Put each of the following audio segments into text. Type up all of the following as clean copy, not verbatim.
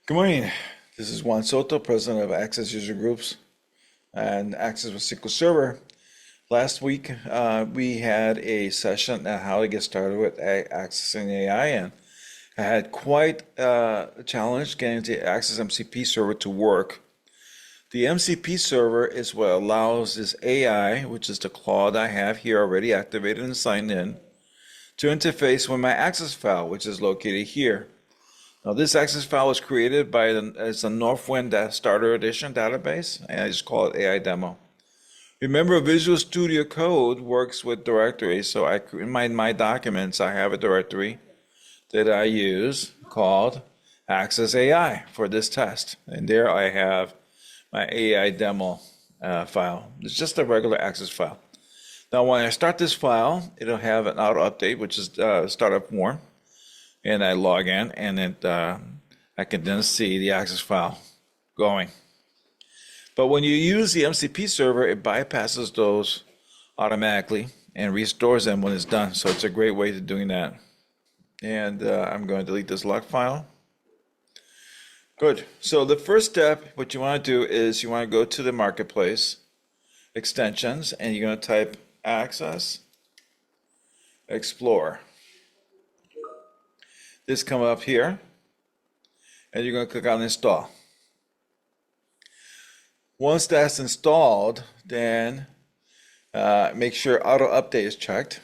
Good morning. This is Juan Soto, president of Access User Groups and Access with SQL Server. Last week, we had a session on how to get started with accessing AI, and I had quite a challenge getting the Access MCP server to work. The MCP server is what allows this AI, which is the Claude I have here already activated and signed in, to interface with my Access file, which is located here. Now, this Access file was created by it's a Northwind Starter Edition database, and I just call it AI Demo. Remember, Visual Studio Code works with directories, so in my documents, I have a directory that I use called Access AI for this test. And there I have my AI Demo file. It's just a regular Access file. Now, when I start this file, it'll have an auto update, which is startup warm. And I log in, and I can then see the Access file going. But when you use the MCP server, it bypasses those automatically and restores them when it's done. So it's a great way of doing that. And I'm going to delete this log file. Good. So the first step, what you want to do is you want to go to the marketplace extensions, and you're going to type Access Explore. This come up here, and you're going to click on Install. Once that's installed, then make sure Auto Update is checked.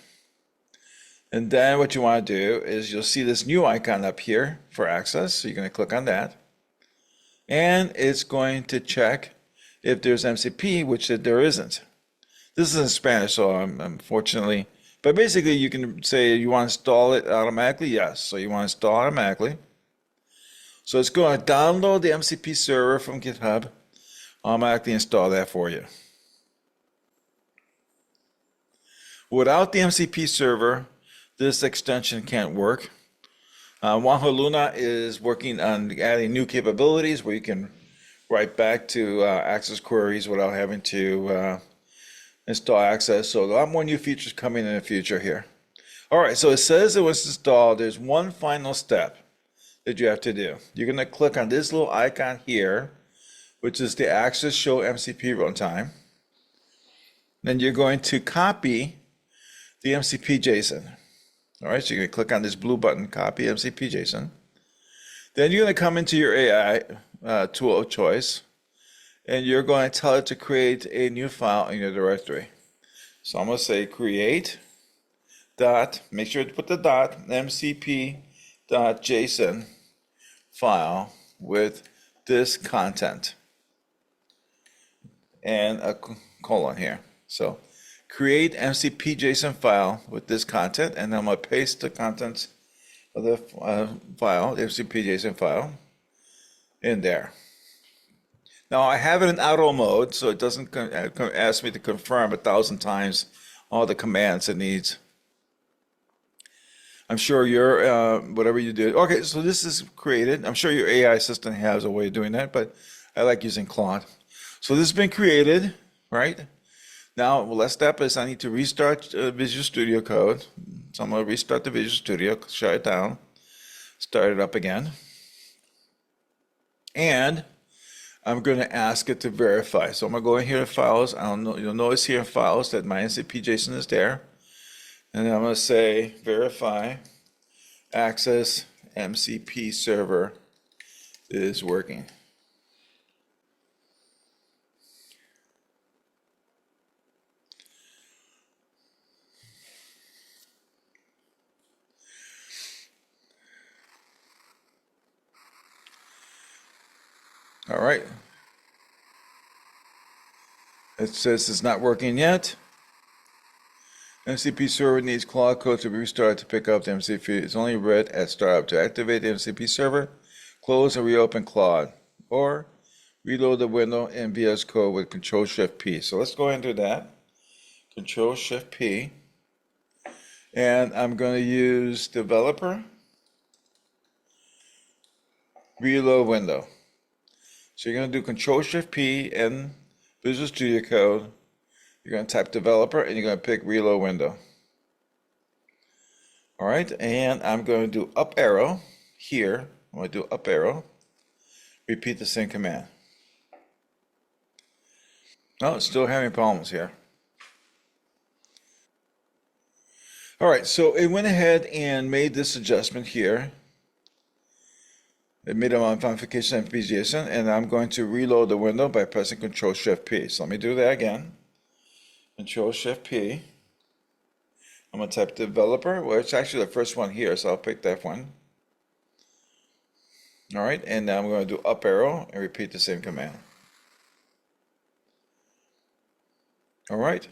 And then what you want to do is you'll see this new icon up here for Access, so you're going to click on that. And it's going to check if there's MCP, which there isn't. This is in Spanish, so unfortunately. But basically, you can say you want to install it automatically. Yes, so you want to install automatically. So it's going to download the MCP server from GitHub, automatically install that for you. Without the MCP server, this extension can't work. Juanjo Luna is working on adding new capabilities where you can write back to Access queries without having to install Access. So a lot more new features coming in the future here. All right, so it says it was installed. There's one final step that you have to do. You're going to click on this little icon here, which is the Access Show MCP runtime. Then you're going to copy the MCP JSON. All right, so you're going to click on this blue button, Copy MCP JSON. Then you're going to come into your AI tool of choice, and you're going to tell it to create a new file in your directory. So I'm going to say create dot, make sure to put the dot, mcp.json file with this content and a colon here. So create MCP JSON file with this content, and I'm going to paste the contents of the file, the MCP JSON file, in there. Now I have it in auto mode, so it doesn't ask me to confirm 1,000 times all the commands it needs. I'm sure your whatever you do. Okay, so this is created. I'm sure your AI system has a way of doing that, but I like using Claude. So this has been created, right? Now, the last step is I need to restart Visual Studio Code. So I'm going to restart the Visual Studio, shut it down, start it up again. And I'm going to ask it to verify. So I'm going to go in here to Files. You'll notice here in Files that my MCP JSON is there. And I'm going to say verify Access MCP server is working. All right. It says it's not working yet. MCP server needs Claude code to be restarted to pick up the MCP. It's only read at startup. To activate the MCP server, close and reopen Claude, or reload the window in VS Code with Control-Shift-P. So let's go ahead and do that. Control-Shift-P. And I'm going to use developer, reload window. So you're going to do Control-Shift-P in Visual Studio Code. You're going to type developer, and you're going to pick reload window. All right, and I'm going to do up arrow here. I'm going to do up arrow. Repeat the same command. Oh, it's still having problems here. All right, so it went ahead and made this adjustment here. It made a modification in JSON, and I'm going to reload the window by pressing Control-Shift-P. So let me do that again. Control-Shift-P. I'm going to type developer. Well, it's actually the first one here, so I'll pick that one. All right, and now I'm going to do up arrow and repeat the same command. All right,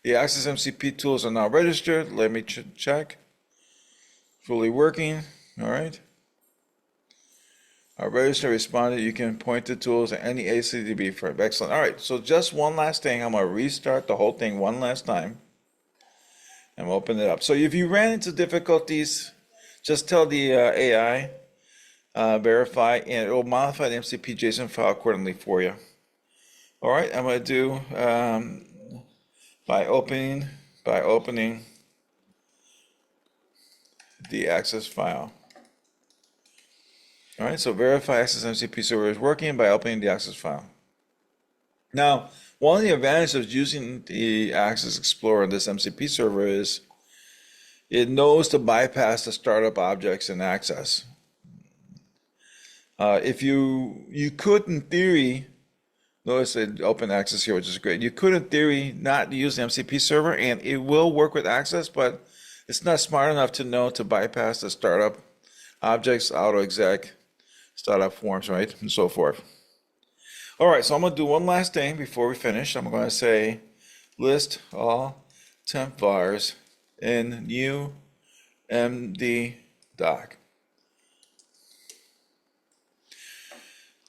the Access MCP tools are now registered. Let me check. Fully working. All right. Our register responded. You can point to tools and any ACDB for excellent. All right, so just one last thing. I'm going to restart the whole thing one last time. And we'll open it up. So if you ran into difficulties, just tell the AI, verify, and it will modify the MCP JSON file accordingly for you. All right, I'm going to do by opening the access file. All right, so verify Access MCP server is working by opening the access file. Now, one of the advantages of using the Access Explorer on this MCP server is it knows to bypass the startup objects in Access. If you could, in theory, notice it open Access here, which is great. You could, in theory, not use the MCP server, and it will work with Access, but it's not smart enough to know to bypass the startup objects, auto-exec, startup forms, right, and so forth. All right, so I'm going to do one last thing before we finish. I'm going to say list all temp vars in new MD doc.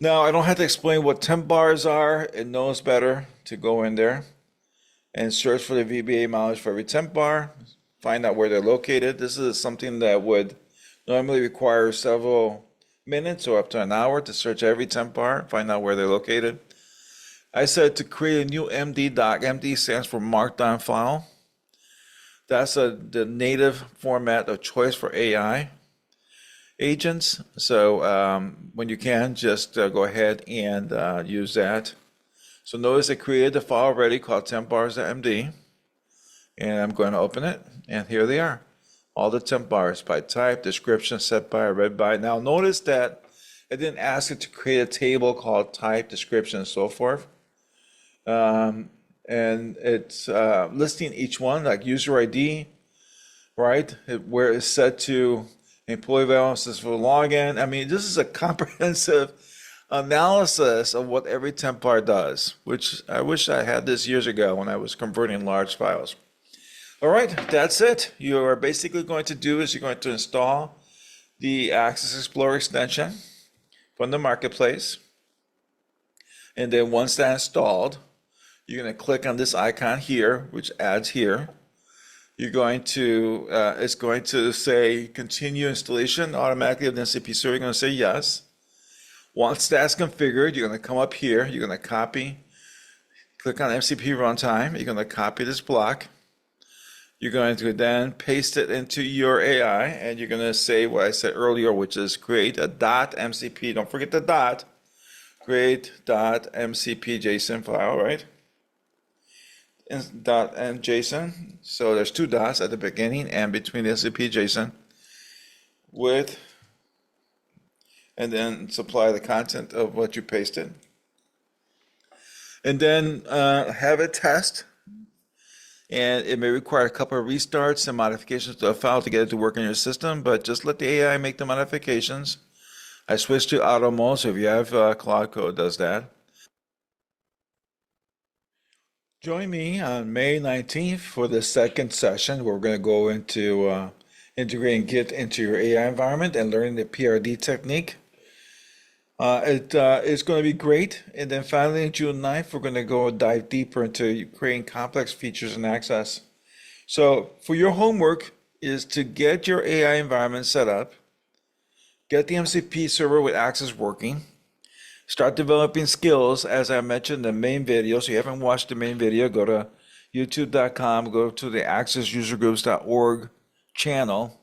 Now, I don't have to explain what temp bars are. It knows better to go in there and search for the VBA mileage for every temp bar, find out where they're located. This is something that would normally require several minutes or up to an hour to search every temp bar, find out where they're located. I said to create a new MD doc. MD stands for Markdown file. That's the native format of choice for AI agents. So when you can, just go ahead and use that. So notice I created the file already called tempbars.md, and I'm going to open it, and here they are. All the temp bars by type, description, set by, read by. Now notice that it didn't ask it to create a table called type, description, and so forth. And it's listing each one, like user ID, right? Where it's set to employee balances for login. I mean, this is a comprehensive analysis of what every temp bar does, which I wish I had this years ago when I was converting large files. All right, that's it. You are basically going to do is you're going to install the Access Explorer extension from the marketplace. And then once that's installed, you're going to click on this icon here, which adds here. You're going to, it's going to say continue installation automatically of the MCP server. You're going to say yes. Once that's configured, you're going to come up here. You're going to copy, click on MCP runtime. You're going to copy this block. You're going to then paste it into your AI, and you're going to say what I said earlier, which is create a .mcp. Don't forget the dot. Create .mcp JSON file, right? And .mjson. So there's two dots at the beginning and between the MCP JSON with, and then supply the content of what you pasted. And then have it test. And it may require a couple of restarts and modifications to the file to get it to work in your system, but just let the AI make the modifications. I switched to auto mode, so if you have Cloud Code, it does that. Join me on May 19th for the second session where we're going to go into integrating Git into your AI environment and learning the PRD technique. It's going to be great. And then finally, June 9th, we're going to go dive deeper into creating complex features in Access. So for your homework is to get your AI environment set up, get the MCP server with Access working, start developing skills, as I mentioned in the main video. So if you haven't watched the main video, go to youtube.com, go to the AccessUserGroups.org channel,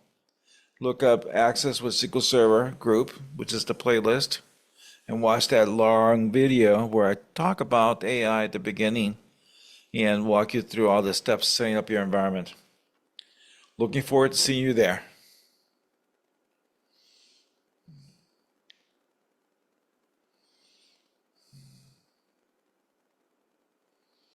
look up Access with SQL Server group, which is the playlist. and watch that long video where I talk about AI at the beginning and walk you through all the steps setting up your environment. Looking forward to seeing you there.